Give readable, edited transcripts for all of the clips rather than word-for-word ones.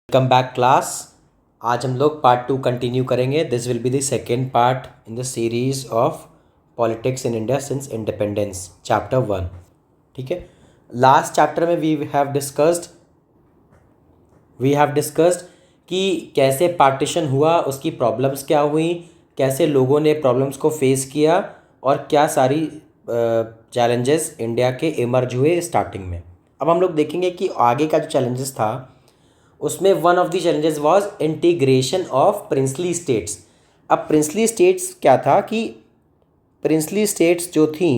Welcome back class. आज हम लोग पार्ट 2 कंटिन्यू करेंगे। This will be the second part in the series of politics in India since independence, chapter 1। ठीक है, last chapter में we have discussed कि कैसे पार्टीशन हुआ, उसकी प्रॉब्लम्स क्या हुई, कैसे लोगों ने प्रॉब्लम्स को फेस किया और क्या सारी चैलेंजेस इंडिया के इमर्ज हुए स्टार्टिंग में। अब हम लोग देखेंगे कि आगे का जो चैलेंजेस था उसमें one of the challenges was integration of princely states. अब प्रिंसली स्टेट्स क्या था कि प्रिंसली स्टेट्स जो थी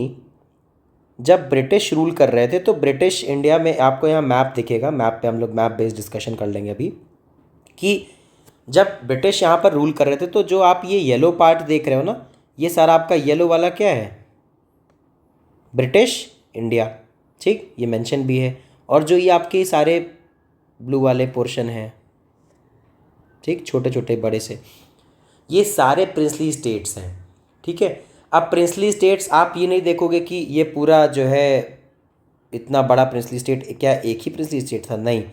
जब ब्रिटिश रूल कर रहे थे, तो ब्रिटिश इंडिया में, आपको यहाँ मैप दिखेगा, मैप पे हम लोग मैप बेस्ड डिस्कशन कर लेंगे अभी, कि जब ब्रिटिश यहाँ पर रूल कर रहे थे तो जो आप ये येलो पार्ट देख रहे हो ना, ये सारा आपका येलो वाला क्या है, ब्रिटिश इंडिया। ठीक, ये मेंशन भी है। और जो ये आपके सारे ब्लू वाले पोर्शन हैं, ठीक, छोटे छोटे बड़े से, ये सारे प्रिंसली स्टेट्स हैं। ठीक है, अब प्रिंसली स्टेट्स आप ये नहीं देखोगे कि ये पूरा जो है इतना बड़ा प्रिंसली स्टेट, क्या एक ही प्रिंसली स्टेट था? नहीं,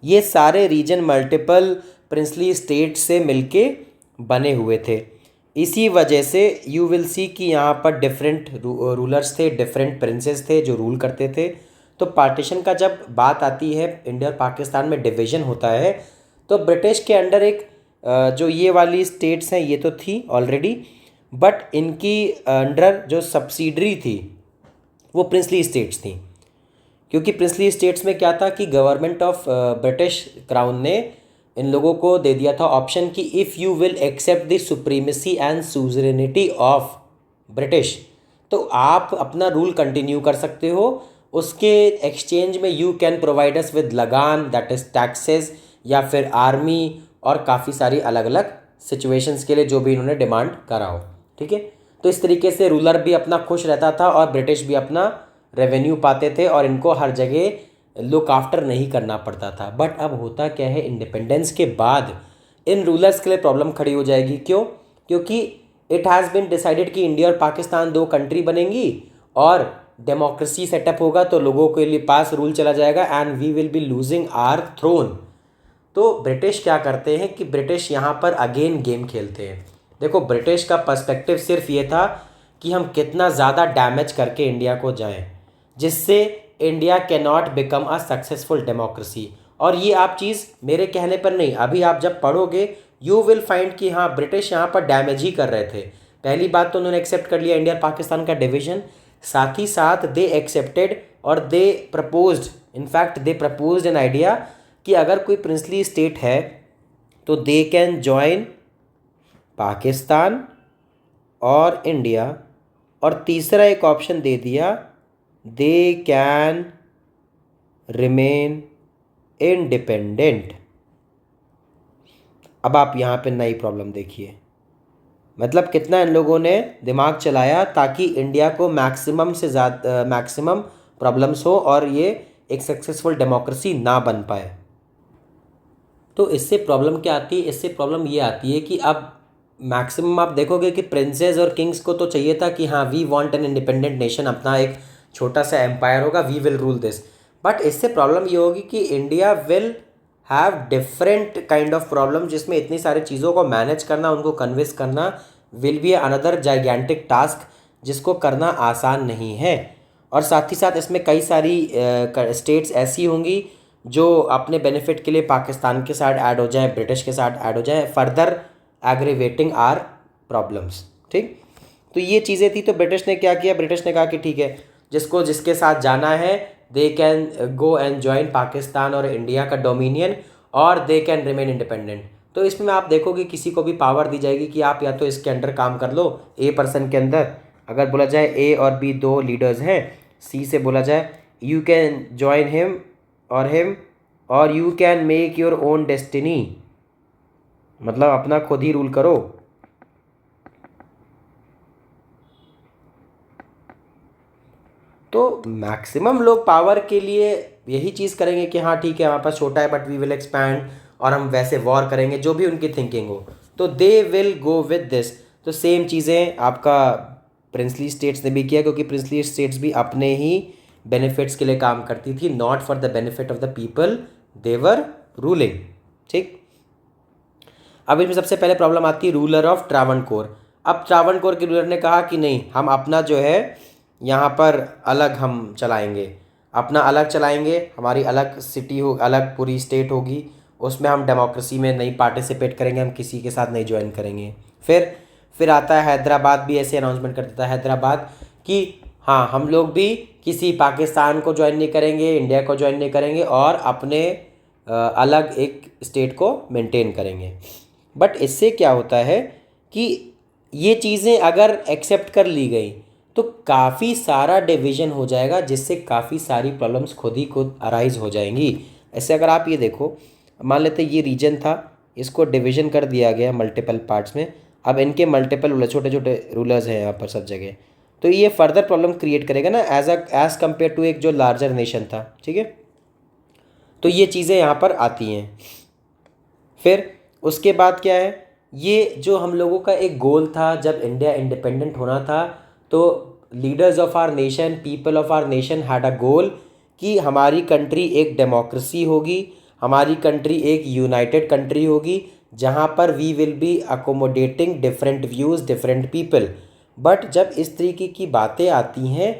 ये सारे रीजन मल्टीपल प्रिंसली स्टेट से मिलके बने हुए थे। इसी वजह से यू विल सी कि यहाँ पर डिफरेंट रूलर्स थे, डिफरेंट प्रिंसेस थे जो रूल करते थे। तो पार्टीशन का जब बात आती है, इंडिया और पाकिस्तान में डिवीज़न होता है, तो ब्रिटिश के अंडर एक जो ये वाली स्टेट्स हैं ये तो थी ऑलरेडी, बट इनकी अंडर जो सब्सिडरी थी वो प्रिंसली स्टेट्स थी। क्योंकि प्रिंसली स्टेट्स में क्या था कि गवर्नमेंट ऑफ ब्रिटिश क्राउन ने इन लोगों को दे दिया था ऑप्शन कि if you will accept the supremacy and suzerainty of British, तो आप अपना रूल कंटिन्यू कर सकते हो। उसके एक्सचेंज में you can provide us with लगान, दैट इज़ टैक्सेस, या फिर आर्मी, और काफ़ी सारी अलग अलग सिचुएशंस के लिए जो भी इन्होंने डिमांड करा हो। ठीक है, तो इस तरीके से रूलर भी अपना खुश रहता था और ब्रिटिश भी अपना रेवेन्यू पाते थे और इनको हर जगह लुक आफ्टर नहीं करना पड़ता था। बट अब होता क्या है, इंडिपेंडेंस के बाद इन रूलर्स के लिए प्रॉब्लम खड़ी हो जाएगी। क्यों? क्योंकि इट हैज़ बिन डिसाइडेड कि इंडिया और पाकिस्तान दो कंट्री बनेंगी और डेमोक्रेसी सेटअप होगा, तो लोगों के लिए पास रूल चला जाएगा and we will be losing our throne. तो ब्रिटिश क्या करते हैं कि ब्रिटिश यहाँ पर अगेन गेम खेलते हैं। देखो, ब्रिटिश का पर्सपेक्टिव सिर्फ ये था कि हम कितना ज़्यादा डैमेज करके इंडिया को जाएं, जिससे India can not become a successful democracy. और ये आप चीज़ मेरे कहने पर नहीं, अभी आप जब पढ़ोगे यू विल फाइंड कि हाँ, ब्रिटिश यहाँ पर डैमेज ही कर रहे थे। पहली बात तो उन्होंने एक्सेप्ट कर लिया इंडिया और पाकिस्तान का डिवीज़न, साथ ही साथ दे एक्सेप्टेड और they proposed, in fact they proposed an idea कि अगर कोई प्रिंसली स्टेट है तो दे कैन जॉइन पाकिस्तान और इंडिया, और तीसरा एक ऑप्शन दे दिया, दे कैन रिमेन इंडिपेंडेंट। अब आप यहाँ पे नई प्रॉब्लम देखिए, मतलब कितना इन लोगों ने दिमाग चलाया ताकि इंडिया को मैक्सिमम से ज़्यादा मैक्सिमम प्रॉब्लम्स हो और ये एक सक्सेसफुल डेमोक्रेसी ना बन पाए। तो इससे प्रॉब्लम क्या आती है? इससे प्रॉब्लम ये आती है कि अब मैक्सिमम आप देखोगे कि प्रिंसेस और किंग्स को तो चाहिए था कि हाँ, we want an independent nation, अपना एक छोटा सा एम्पायर होगा, we will rule this. But इससे प्रॉब्लम ये होगी कि India will have different kind of problem, जिसमें इतनी सारी चीज़ों को मैनेज करना, उनको कन्विंस करना will be another gigantic task, जिसको करना आसान नहीं है। और साथ ही साथ इसमें कई सारी स्टेट्स ऐसी होंगी जो अपने बेनिफिट के लिए पाकिस्तान के साथ ऐड हो जाए, ब्रिटिश के साथ ऐड हो जाए, फर्दर एग्रीवेटिंग आर प्रॉब्लम्स। ठीक, तो ये चीज़ें थी। तो ब्रिटिश ने क्या किया, ब्रिटिश ने कहा कि ठीक है, जिसको जिसके साथ जाना है they can go and join Pakistan और इंडिया का डोमिनियन, और दे कैन रिमेन इंडिपेंडेंट। तो इसमें आप देखोगे किसी को भी पावर दी जाएगी कि आप या तो इसके अंडर काम कर लो, ए पर्सन के अंदर, अगर बोला जाए ए और बी दो लीडर्स हैं, सी से बोला जाए यू कैन ज्वाइन हिम और you can make your own destiny, मतलब अपना खुद ही रूल करो। तो मैक्सिमम लोग पावर के लिए यही चीज़ करेंगे कि हाँ ठीक है, हमारे पास छोटा है बट वी विल एक्सपैंड, और हम वैसे वॉर करेंगे, जो भी उनकी थिंकिंग हो, तो they will go with this. तो सेम चीज़ें आपका प्रिंसली स्टेट्स ने भी किया, क्योंकि प्रिंसली स्टेट्स भी अपने ही बेनिफिट्स के लिए काम करती थी, not for the benefit of the people they were ruling. ठीक। अब इसमें सबसे पहले प्रॉब्लम आती है रूलर ऑफ ट्रावनकोर। अब ट्रावनकोर के रूलर ने कहा कि नहीं, हम अपना जो है यहाँ पर अलग हम चलाएंगे, अपना अलग चलाएंगे, हमारी अलग सिटी हो, अलग पूरी स्टेट होगी, उसमें हम डेमोक्रेसी में नहीं पार्टिसिपेट करेंगे, हम किसी के साथ नहीं ज्वाइन करेंगे। फिर आता है हैदराबाद भी ऐसे अनाउंसमेंट कर देता है हैदराबाद कि हाँ, हम लोग भी किसी पाकिस्तान को ज्वाइन नहीं करेंगे, इंडिया को ज्वाइन नहीं करेंगे और अपने अलग एक स्टेट को मेंटेन करेंगे। बट इससे क्या होता है कि ये चीज़ें अगर एक्सेप्ट कर ली गई तो काफ़ी सारा डिवीज़न हो जाएगा, जिससे काफ़ी सारी प्रॉब्लम्स खुद ही खुद अराइज हो जाएंगी। ऐसे अगर आप ये देखो, मान लेते ये रीजन था, इसको डिवीज़न कर दिया गया मल्टीपल पार्ट्स में, अब इनके मल्टीपल छोटे छोटे रूलर्स हैं यहाँ पर सब जगह, तो ये फर्दर प्रॉब्लम क्रिएट करेगा ना एज कम्पेयर टू एक जो लार्जर नेशन था। ठीक है, तो ये चीज़ें यहाँ पर आती हैं। फिर उसके बाद क्या है, ये जो हम लोगों का एक गोल था जब इंडिया इंडिपेंडेंट होना था, तो leaders of our nation, people of our nation had a goal कि हमारी कंट्री एक डेमोक्रेसी होगी, हमारी कंट्री एक यूनाइटेड कंट्री होगी, जहाँ पर we will be accommodating different views, different people. But जब इस तरीके की बातें आती हैं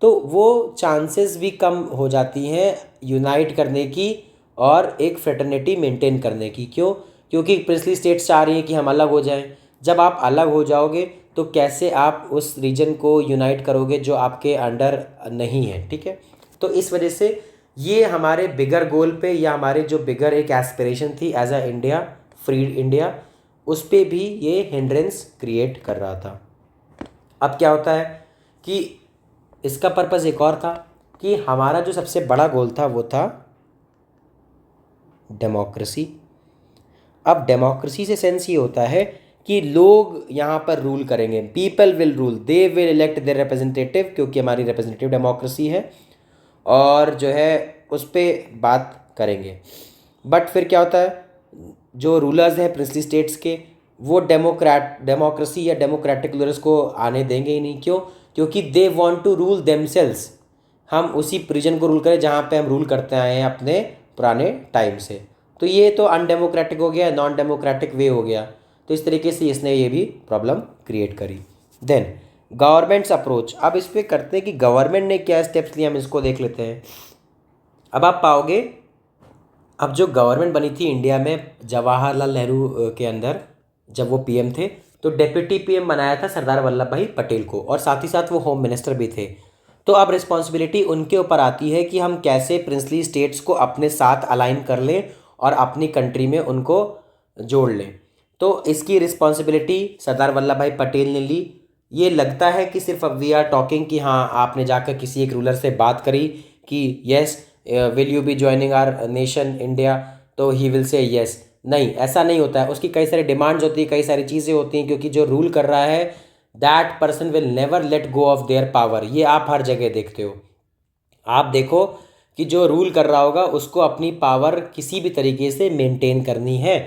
तो वो चांसेस भी कम हो जाती हैं यूनाइट करने की और एक फ्रेटर्निटी मेंटेन करने की। क्यों? क्योंकि प्रिंसली स्टेट्स चाह रही हैं कि हम अलग हो जाएं। जब आप अलग हो जाओगे तो कैसे आप उस रीजन को यूनाइट करोगे जो आपके अंडर नहीं है। ठीक है, तो इस वजह से ये हमारे बिगर गोल पे या हमारे जो बिगर एक एस्पिरेशन थी as a India, free India, उस पे भी ये हिंड्रेंस क्रिएट कर रहा था। अब क्या होता है कि इसका पर्पज़ एक और था कि हमारा जो सबसे बड़ा गोल था वो था डेमोक्रेसी। अब डेमोक्रेसी से सेंस ये होता है कि लोग यहाँ पर रूल करेंगे, people will rule, they will elect their representative, क्योंकि हमारी रिप्रेजेंटेटिव डेमोक्रेसी है और जो है उस पर बात करेंगे। बट फिर क्या होता है, जो रूलर्स हैं प्रिंसली स्टेट्स के, वो डेमोक्रेसी या डेमोक्रेटिक रूलर्स को आने देंगे ही नहीं। क्यों? क्योंकि they want to rule themselves, हम उसी रीजन को रूल करें जहाँ पे हम रूल करते आए हैं अपने पुराने टाइम से। तो ये तो अनडेमोक्रेटिक हो गया, नॉन डेमोक्रेटिक वे हो गया। तो इस तरीके से इसने ये भी प्रॉब्लम क्रिएट करी। देन गवर्नमेंट्स अप्रोच, अब इस पर करते हैं कि गवर्नमेंट ने क्या स्टेप्स लिए, हम इसको देख लेते हैं। अब आप पाओगे, अब जो गवर्नमेंट बनी थी इंडिया में जवाहरलाल नेहरू के अंदर, जब वो पीएम थे, तो डेप्यूटी पीएम बनाया था सरदार वल्लभ भाई पटेल को, और साथ ही साथ वो होम मिनिस्टर भी थे। तो अब रिस्पॉन्सिबिलिटी उनके ऊपर आती है कि हम कैसे प्रिंसली स्टेट्स को अपने साथ अलाइन कर लें और अपनी कंट्री में उनको जोड़ लें। तो इसकी रिस्पॉन्सिबिलिटी सरदार वल्लभ भाई पटेल ने ली। ये लगता है कि सिर्फ अब वी आर टॉकिंग कि हाँ, आपने जाकर किसी एक रूलर से बात करी कि yes will you be joining our nation India, तो ही विल से येस। नहीं, ऐसा नहीं होता है। उसकी कई सारी डिमांड्स होती है, कई सारी चीज़ें होती हैं, क्योंकि जो रूल कर रहा है that person will never let go of their power. ये आप हर जगह देखते हो। आप देखो कि जो रूल कर रहा होगा उसको अपनी पावर किसी भी तरीके से मेंटेन करनी है,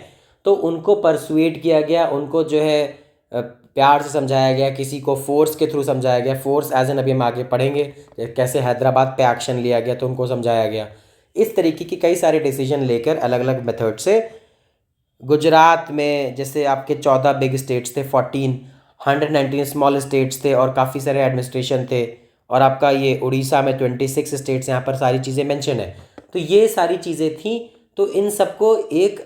तो उनको परसुएट किया गया, उनको जो है प्यार से समझाया गया, किसी को फोर्स के थ्रू समझाया गया। फोर्स एज एन अभी हम आगे पढ़ेंगे कैसे हैदराबाद पे एक्शन लिया गया, तो उनको समझाया गया। इस तरीके की कई सारे डिसीजन लेकर अलग अलग मेथड से गुजरात में जैसे आपके 14 बिग स्टेट्स थे, 119 स्मॉल स्टेट्स थे और काफ़ी सारे एडमिनिस्ट्रेशन थे, और आपका ये उड़ीसा में 26 स्टेट्स, यहाँ पर सारी चीज़ें मेंशन है। तो ये सारी चीज़ें थी। तो इन सबको एक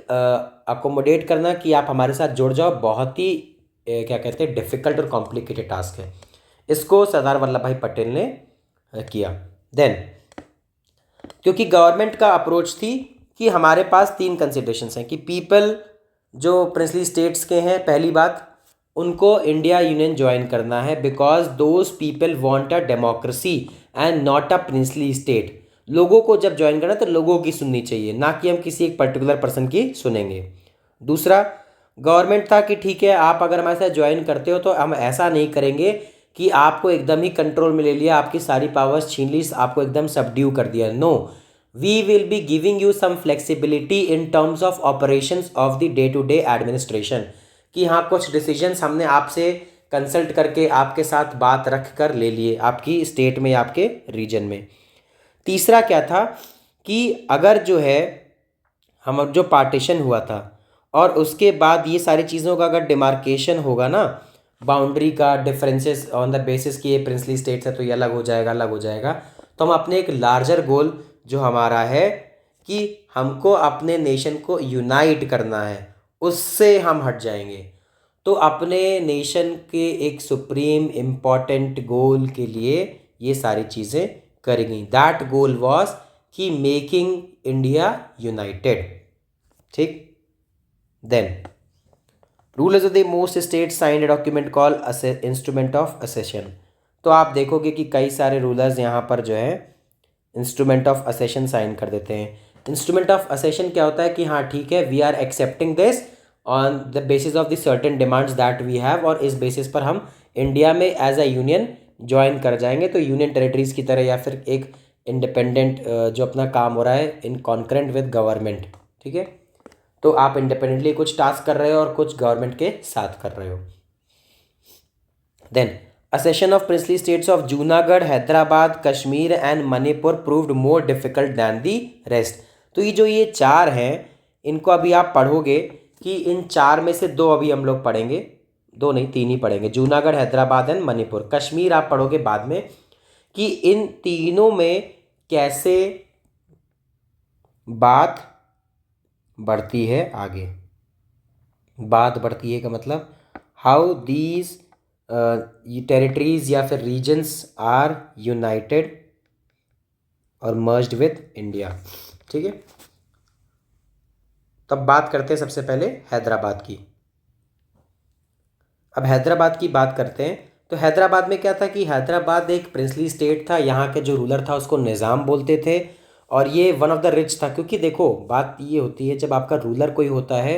अकोमोडेट करना कि आप हमारे साथ जुड़ जाओ, बहुत ही क्या कहते हैं, डिफ़िकल्ट और कॉम्प्लिकेटेड टास्क है। इसको सरदार वल्लभ भाई पटेल ने किया। देन क्योंकि गवर्नमेंट का अप्रोच थी कि हमारे पास 3 कंसिडरेशंस हैं कि पीपल जो प्रिंसली स्टेट्स के हैं, पहली बात, उनको इंडिया यूनियन ज्वाइन करना है because those people want a democracy and not a princely state. लोगों को जब ज्वाइन करना तो लोगों की सुननी चाहिए, ना कि हम किसी एक पर्टिकुलर पर्सन की सुनेंगे। दूसरा, गवर्नमेंट था कि ठीक है, आप अगर हमारे साथ ज्वाइन करते हो तो हम ऐसा नहीं करेंगे कि आपको एकदम ही कंट्रोल में ले लिया, आपकी सारी पावर्स छीन ली, आपको एकदम सबड्यू कर दिया। No, we will be giving you some flexibility in terms of operations of the day to day administration, कि हाँ, कुछ डिसीजंस हमने आपसे कंसल्ट करके आपके साथ बात रख कर ले लिए आपकी स्टेट में या आपके रीजन में। तीसरा क्या था कि अगर जो है हम जो पार्टीशन हुआ था, और उसके बाद ये सारी चीज़ों का अगर डिमार्केशन होगा ना, बाउंड्री का डिफरेंसेस ऑन द बेसिस कि ये प्रिंसली स्टेट्स है तो ये अलग हो जाएगा, अलग हो जाएगा, तो हम अपने एक लार्जर गोल जो हमारा है कि हमको अपने नेशन को यूनाइट करना है, उससे हम हट जाएंगे। तो अपने नेशन के एक सुप्रीम इम्पॉर्टेंट गोल के लिए ये सारी चीज़ें करी गई। दैट गोल वॉज कि मेकिंग इंडिया यूनाइटेड। ठीक। Then rulers of the most state signed a document call instrument of accession. तो आप देखोगे कि कई सारे रूलर्स यहाँ पर जो है इंस्ट्रूमेंट ऑफ असेशन साइन कर देते हैं। इंस्ट्रूमेंट ऑफ असेशन क्या होता है कि हाँ ठीक है, we are accepting this on the basis of the certain demands that we have, और इस बेसिस पर हम इंडिया में एज अ यूनियन ज्वाइन कर जाएंगे, तो यूनियन टेरिटरीज की तरह, या फिर एक इंडिपेंडेंट जो अपना काम हो रहा है इन कॉन्करेंट विद गवर्नमेंट। ठीक है, तो आप इंडिपेंडेंटली कुछ टास्क कर रहे हो और कुछ गवर्नमेंट के साथ कर रहे हो। Then accession of princely states of Junagadh, Hyderabad, Kashmir and Manipur proved more difficult than the rest. तो ये चार हैं, इनको अभी आप पढ़ोगे कि इन चार में से दो अभी हम लोग पढ़ेंगे, दो नहीं तीन ही पढ़ेंगे, जूनागढ़, हैदराबाद एंड मणिपुर। कश्मीर आप पढ़ोगे बाद में कि इन तीनों में कैसे बात बढ़ती है आगे। बात बढ़ती है का मतलब हाउ दीज टेरिटरीज या फिर रीजन्स आर यूनाइटेड और मर्ज्ड विद इंडिया। ठीक है, तब बात करते हैं सबसे पहले हैदराबाद की। अब हैदराबाद की बात करते हैं, तो हैदराबाद में क्या था कि हैदराबाद एक प्रिंसली स्टेट था, यहाँ के जो रूलर था उसको निज़ाम बोलते थे, और ये वन ऑफ द रिच था। क्योंकि देखो बात ये होती है, जब आपका रूलर कोई होता है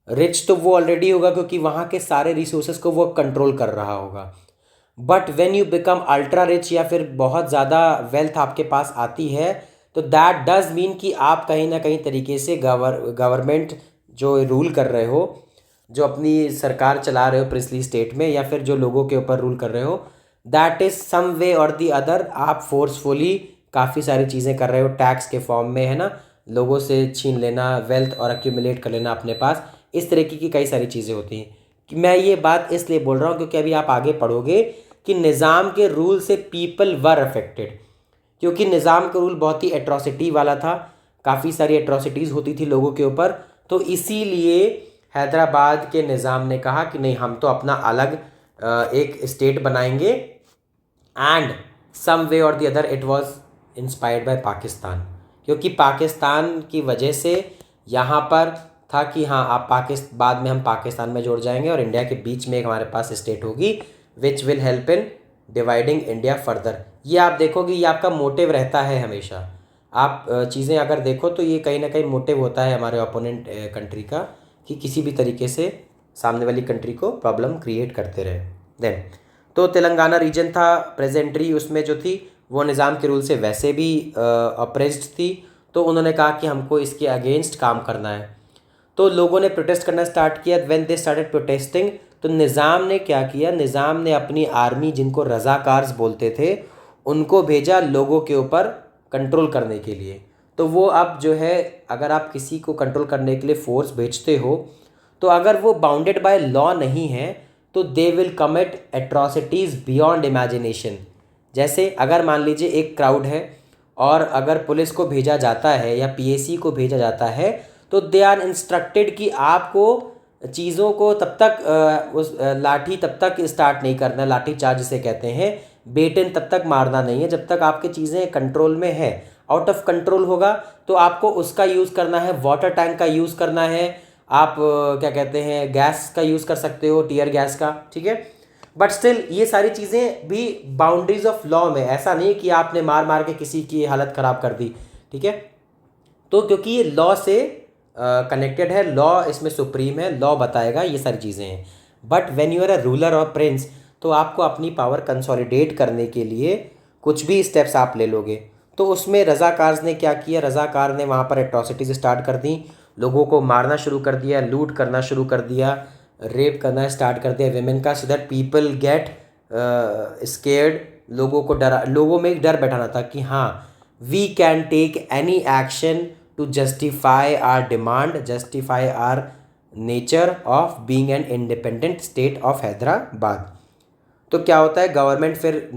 रिच, तो वो ऑलरेडी होगा क्योंकि वहाँ के सारे रिसोर्सेज को वो कंट्रोल कर रहा होगा। But when you become ultra rich या फिर बहुत ज़्यादा वेल्थ आपके पास आती है, तो दैट डज मीन कि आप कहीं ना कहीं तरीके से गवर्नमेंट जो रूल कर रहे हो, जो अपनी सरकार चला रहे हो प्रिंसली स्टेट में, या फिर जो लोगों के ऊपर रूल कर रहे हो, दैट इज़ सम वे और दी अदर आप फोर्सफुली काफ़ी सारी चीज़ें कर रहे हो टैक्स के फॉर्म में, है ना, लोगों से छीन लेना वेल्थ और अक्यूमुलेट कर लेना अपने पास, इस तरीके की कई सारी चीज़ें होती हैं। कि मैं ये बात इसलिए बोल रहा हूँ क्योंकि अभी आप आगे पढ़ोगे कि निज़ाम के रूल से पीपल वर अफेक्टेड, क्योंकि निज़ाम का रूल बहुत ही एट्रॉसिटी वाला था, काफ़ी सारी एट्रॉसिटीज़ होती थी लोगों के ऊपर। तो इसीलिए हैदराबाद के निज़ाम ने कहा कि नहीं, हम तो अपना अलग एक स्टेट बनाएंगे, एंड सम वे और the other it was inspired by Pakistan, क्योंकि पाकिस्तान की वजह से यहाँ पर था कि हाँ आप बाद में हम पाकिस्तान में जोड़ जाएंगे और इंडिया के बीच में एक हमारे पास स्टेट होगी which will help in dividing India further. ये आप देखोगे, ये आपका मोटिव रहता है हमेशा। आप चीज़ें अगर देखो तो ये कहीं ना कहीं मोटिव होता है हमारे ओपोनेंट कंट्री का, कि किसी भी तरीके से सामने वाली कंट्री को प्रॉब्लम क्रिएट करते रहे। देन तो तेलंगाना रीजन था प्रेजेंटरी, उसमें जो थी वो निज़ाम के रूल से वैसे भी अप्रेस्ड थी, तो उन्होंने कहा कि हमको इसके अगेंस्ट काम करना है। तो लोगों ने प्रोटेस्ट करना स्टार्ट किया। व्हेन दे स्टार्टेड प्रोटेस्टिंग, तो निज़ाम ने क्या किया, निज़ाम ने अपनी आर्मी, जिनको रज़ाकार्स बोलते थे, उनको भेजा लोगों के ऊपर कंट्रोल करने के लिए। तो वो अब जो है, अगर आप किसी को कंट्रोल करने के लिए फोर्स भेजते हो, तो अगर वो बाउंडेड बाय लॉ नहीं है तो they will commit atrocities beyond imagination. जैसे अगर मान लीजिए एक क्राउड है और अगर पुलिस को भेजा जाता है या पीएसी को भेजा जाता है, तो दे आर इंस्ट्रक्टेड कि आपको चीज़ों को तब तक उस लाठी तब तक स्टार्ट नहीं करना, लाठी चार्ज जिसे कहते हैं, बेटेन तब तक मारना नहीं है जब तक आपकी चीज़ें कंट्रोल में है। आउट ऑफ कंट्रोल होगा तो आपको उसका यूज़ करना है, वाटर टैंक का यूज़ करना है, आप क्या कहते हैं गैस का यूज़ कर सकते हो, टीयर गैस का। ठीक है, बट स्टिल ये सारी चीज़ें भी बाउंड्रीज ऑफ लॉ में, ऐसा नहीं कि आपने मार मार के किसी की हालत ख़राब कर दी। ठीक है, तो क्योंकि ये लॉ से कनेक्टेड है, लॉ इसमें सुप्रीम है, लॉ बताएगा ये सारी चीज़ें हैं। But when you are a ruler और प्रिंस, तो आपको अपनी पावर कंसोलिडेट करने के लिए कुछ भी स्टेप्स आप ले लोगे। तो उसमें रज़ाकार्स ने क्या किया, रज़ाकार ने वहाँ पर एट्रॉसिटीज़ स्टार्ट कर दी, लोगों को मारना शुरू कर दिया, लूट करना शुरू कर दिया, रेप करना स्टार्ट कर दिया विमेन का, so that people get scared. लोगों को डरा, लोगों में एक डर बैठाना था कि हाँ we can take any action to justify our demand, justify our nature of being an independent state of Hyderabad. तो क्या होता है, गवर्नमेंट फिर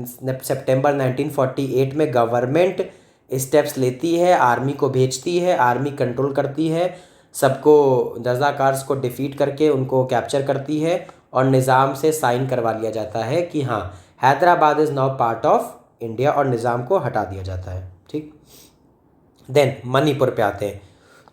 सितंबर 1948 में गवर्नमेंट स्टेप्स लेती है, आर्मी को भेजती है, आर्मी कंट्रोल करती है, सबको रज़ाकार्स को डिफीट करके उनको कैप्चर करती है और निज़ाम से साइन करवा लिया जाता है कि हाँ Hyderabad is now part of India, और निज़ाम को हटा दिया जाता है। ठीक, देन मणिपुर पे आते हैं।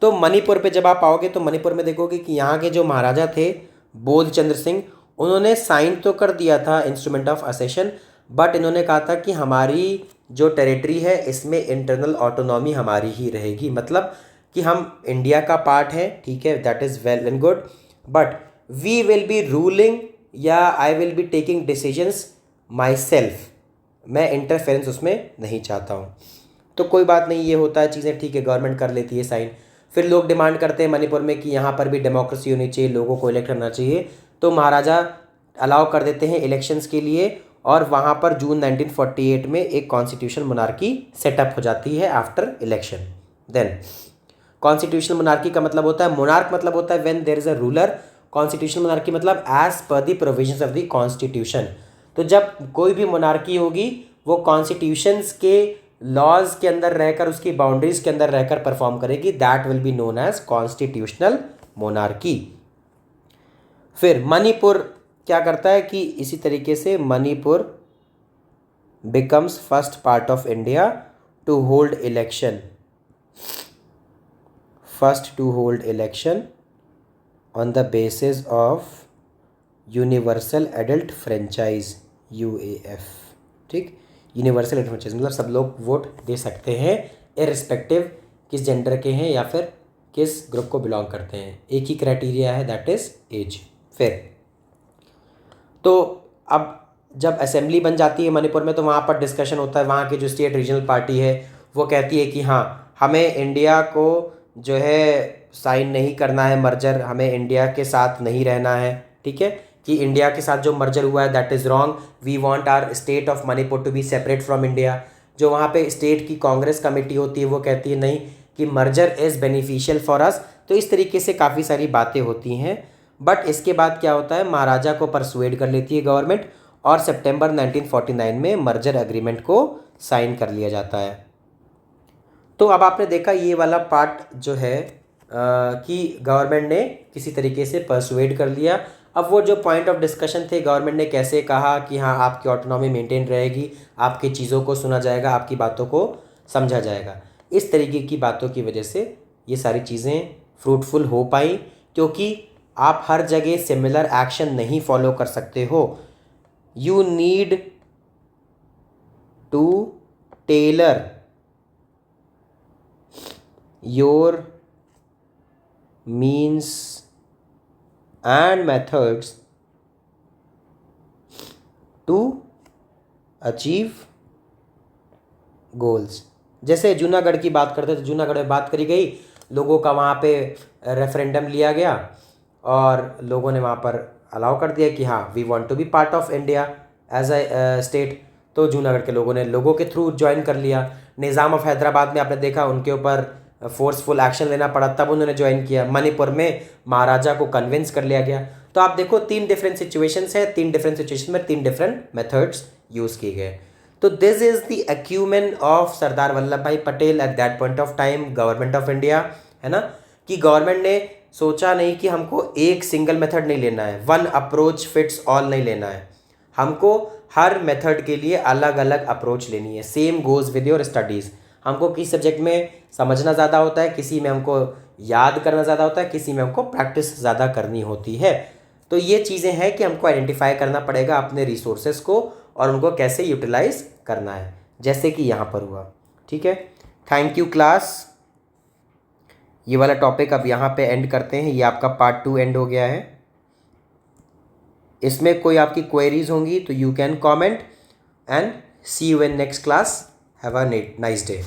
तो मणिपुर पे जब आप आओगे तो मणिपुर में देखोगे कि यहाँ के जो महाराजा थे बोध चंद्र सिंह, उन्होंने साइन तो कर दिया था इंस्ट्रूमेंट ऑफ असेशन, बट इन्होंने कहा था कि हमारी जो टेरिटरी है इसमें इंटरनल ऑटोनॉमी हमारी ही रहेगी, मतलब कि हम इंडिया का पार्ट है, ठीक है, that is well and good, but we will be ruling या I will be taking decisions myself, मैं इंटरफेरेंस उसमें नहीं चाहता हूँ। तो कोई बात नहीं, ये होता है चीज़ें, ठीक है, गवर्नमेंट कर लेती है साइन। फिर लोग डिमांड करते हैं मणिपुर में कि यहाँ पर भी डेमोक्रेसी होनी चाहिए, लोगों को इलेक्ट करना चाहिए, तो महाराजा अलाउ कर देते हैं इलेक्शंस के लिए, और वहाँ पर जून 1948 में एक कॉन्स्टिट्यूशन मोनार्की सेटअप हो जाती है after election. Then constitutional monarchy का मतलब होता है, मोनार्क मतलब होता है when there is a ruler, constitutional monarchy मतलब as per the provisions of the constitution. तो जब कोई भी मोनार्की होगी वो कॉन्स्टिट्यूशंस के लॉज के अंदर रहकर, उसकी बाउंड्रीज के अंदर रहकर परफॉर्म करेगी, that will be known as constitutional monarchy. फिर मणिपुर क्या करता है कि इसी तरीके से Manipur becomes first part of India to hold election, first to hold election on the basis of universal adult franchise UAF। ठीक, यूनिवर्सल एडल्ट फ्रेंचाइज मतलब सब लोग वोट दे सकते हैं इररिस्पेक्टिव किस जेंडर के हैं या फिर किस ग्रुप को बिलोंग करते हैं, एक ही क्राइटेरिया है, दैट इज एज। फिर तो अब जब असेंबली बन जाती है मणिपुर में तो वहाँ पर डिस्कशन होता है, वहाँ की जो स्टेट रीजनल पार्टी है वो कहती है कि हाँ हमें इंडिया को जो है साइन नहीं करना है मर्जर, हमें इंडिया के साथ नहीं रहना है, ठीक है, कि इंडिया के साथ जो मर्जर हुआ है that is wrong, we want our state of Manipur to be separate from India. जो वहाँ पे स्टेट की कांग्रेस कमेटी होती है वो कहती है नहीं कि merger is beneficial for us. तो इस तरीके से काफ़ी सारी बातें होती हैं, बट इसके बाद क्या होता है, महाराजा को परसुएड कर लेती है गवर्नमेंट और सितंबर 1949 में मर्जर एग्रीमेंट को साइन कर लिया जाता है। तो अब आपने देखा ये वाला पार्ट जो है कि गवर्नमेंट ने किसी तरीके से परसुएड कर लिया। अब वो जो पॉइंट ऑफ डिस्कशन थे, गवर्नमेंट ने कैसे कहा कि हाँ आपकी ऑटोनॉमी मेंटेन रहेगी, आपकी चीज़ों को सुना जाएगा, आपकी बातों को समझा जाएगा, इस तरीके की बातों की वजह से ये सारी चीज़ें फ्रूटफुल हो पाई, क्योंकि आप हर जगह सिमिलर एक्शन नहीं फॉलो कर सकते हो। You need to tailor your means and methods to achieve goals। जैसे जूनागढ़ की बात करते तो जूनागढ़ में बात करी गई, लोगों का वहाँ पे रेफरेंडम लिया गया और लोगों ने वहाँ पर अलाउ कर दिया कि हाँ we want to be part of India as a state. तो जूनागढ़ के लोगों ने लोगों के थ्रू ज्वाइन कर लिया। निज़ाम ऑफ हैदराबाद में आपने देखा उनके ऊपर फोर्सफुल एक्शन लेना पड़ा, तब उन्होंने ज्वाइन किया। मणिपुर में महाराजा को कन्विंस कर लिया गया। तो आप देखो 3 डिफरेंट सिचुएशंस है, 3 डिफरेंट सिचुएशन में 3 डिफरेंट मेथड्स यूज़ किए गए। तो this is the acumen of Sardar Vallabhbhai Patel at that point of time, government of India, है ना, कि गवर्नमेंट ने सोचा नहीं कि हमको एक सिंगल मेथड नहीं लेना है, वन अप्रोच फिट्स ऑल नहीं लेना है, हमको हर मेथड के लिए अलग अलग अप्रोच लेनी है। Same goes with your studies. हमको किस सब्जेक्ट में समझना ज़्यादा होता है, किसी में हमको याद करना ज़्यादा होता है, किसी में हमको प्रैक्टिस ज़्यादा करनी होती है। तो ये चीज़ें हैं कि हमको आइडेंटिफाई करना पड़ेगा अपने रिसोर्सेज को और उनको कैसे यूटिलाइज करना है, जैसे कि यहाँ पर हुआ। ठीक है, थैंक यू क्लास। ये वाला टॉपिक अब यहाँ पे एंड करते हैं, ये आपका पार्ट 2 एंड हो गया है। इसमें कोई आपकी क्वेरीज होंगी तो you can comment and see you in next class. Have a nice day.